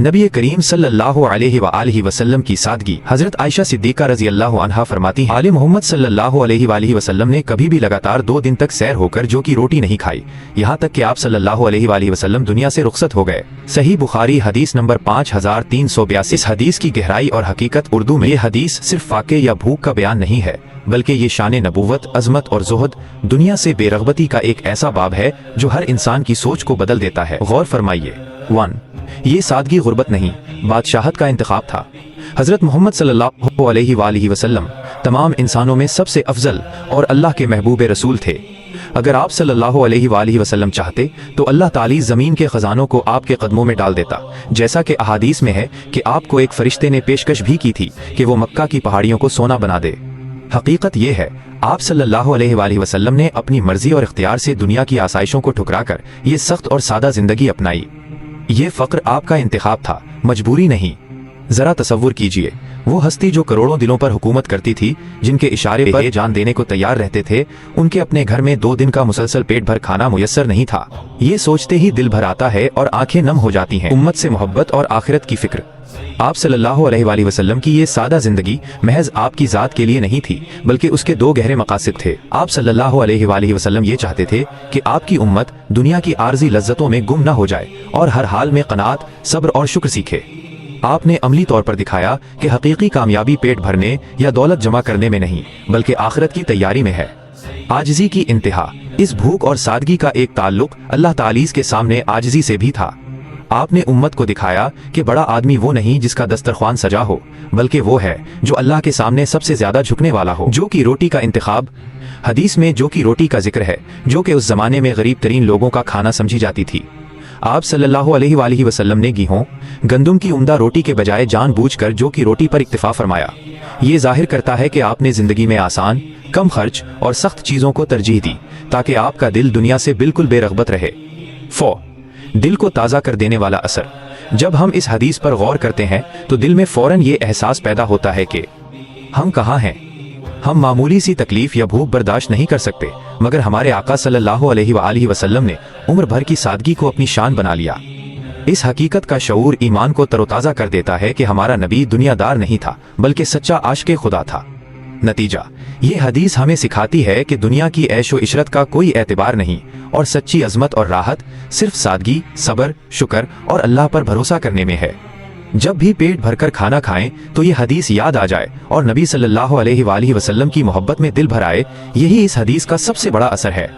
नबी करीम सल्लल्लाहु अलैहि वसल्लम की सादगी। हजरत आयशा सिद्दीका रजी अल्लाह अन्हा फरमाती हैं, आले मोहम्मद सल्लल्लाहु अलैहि वसल्लम ने कभी भी लगातार 2 दिन तक सैर होकर जो की रोटी नहीं खाई, यहाँ तक कि आप सल्लल्लाहु अलैहि वसल्लम दुनिया से रुखसत हो गए। सही बुखारी हदीस नंबर 5382। इस हदीस की गहराई और हकीकत। उर्दू में ये हदीस सिर्फ फाके या भूख का बयान नहीं है, बल्कि ये शान नबूवत, अजमत और ज़ुहद, दुनिया से बेरग़बती का एक ऐसा बाब है जो हर इंसान की सोच को बदल देता है। गौर फरमाइए। 1. ये सादगी गुर्बत नहीं, बादशाहत का इंतखाब था। हजरत मोहम्मद सल्लल्लाहु अलैहि वसल्लम तमाम इंसानों में सबसे अफजल और अल्लाह के महबूब रसूल थे। अगर आप सल्लल्लाहु अलैहि वसल्लम चाहते तो अल्लाह ताली ज़मीन के ख़जानों को आपके कदमों में डाल देता, जैसा कि अहादीस में है कि आपको एक फरिश्ते ने पेशकश भी की थी कि वो मक्का की पहाड़ियों को सोना बना दे। हकीकत ये है, आप सल्लल्लाहु अलैहि वसल्लम ने अपनी मर्जी और इख्तियार से दुनिया की आसाइशों को ठुकराकर ये सख्त और सादा जिंदगी अपनाई। ये फ़क्र आपका इंतखाब था, मजबूरी नहीं। जरा तसव्वुर कीजिए, वो हस्ती जो करोड़ों दिलों पर हुकूमत करती थी, जिनके इशारे पर जान देने को तैयार रहते थे, उनके अपने घर में 2 दिन का मुसलसल पेट भर खाना मुयस्सर नहीं था। ये सोचते ही दिल भर आता है और आंखें नम हो जाती हैं। उम्मत से मोहब्बत और आखिरत की फिक्र। आप सल्लल्लाहु अलैहि वसल्लम की ये सादा जिंदगी महज आपकी ज़ात के लिए नहीं थी, बल्कि उसके 2 गहरे मकासद थे। आप सल्लल्लाहु अलैहि वसल्लम ये चाहते थे कि आपकी उम्मत दुनिया की आर्जी लज्जतों में गुम न हो जाए और हर हाल में क़नाअत, सब्र और शुक्र सीखे। आपने अमली तौर पर दिखाया कि हकीकी कामयाबी पेट भरने या दौलत जमा करने में नहीं, बल्कि आखिरत की तैयारी में है। आजिज़ी की इंतहा। इस भूख और सादगी का एक ताल्लुक अल्लाह तालीस के सामने आजिज़ी से भी था। आपने उम्मत को दिखाया कि बड़ा आदमी वो नहीं जिसका दस्तरख्वान सजा हो, बल्कि वो है जो अल्लाह के सामने सबसे ज्यादा झुकने वाला हो। जो की रोटी का इंतखाब। हदीस में जो की रोटी का जिक्र है, जो कि उस जमाने में गरीब तरीन लोगों का खाना समझी जाती थी। आप सल्लल्लाहु अलैहि वसल्लम ने गेहूं, गंदुम की उम्दा रोटी के बजाय जानबूझकर जो की रोटी पर इक्तिफा फरमाया। ये जाहिर करता है कि आपने जिंदगी में आसान, कम खर्च और सख्त चीजों को तरजीह दी, ताकि आपका दिल दुनिया से बिल्कुल बेरग़बत रहे। 4. दिल को ताज़ा कर देने वाला असर। जब हम इस हदीस पर गौर करते हैं तो दिल में फौरन ये एहसास पैदा होता है कि हम कहाँ हैं। हम मामूली सी तकलीफ या भूख बर्दाश्त नहीं कर सकते, मगर हमारे आका सल्लल्लाहु अलैहि वसल्लम ने उम्र भर की सादगी को अपनी शान बना लिया। इस हकीकत का शऊर ईमान को तरोताज़ा कर देता है कि हमारा नबी दुनियादार नहीं था, बल्कि सच्चा आशिक़े खुदा था। नतीजा, ये हदीस हमें सिखाती है कि दुनिया की ऐशो इशरत का कोई एतबार नहीं और सच्ची अजमत और राहत सिर्फ सादगी, सब्र, शुक्र और अल्लाह पर भरोसा करने में है। जब भी पेट भरकर खाना खाएं तो ये हदीस याद आ जाए और नबी सल्लल्लाहु अलैहि वसल्लम की मोहब्बत में दिल भर आए। यही इस हदीस का सबसे बड़ा असर है।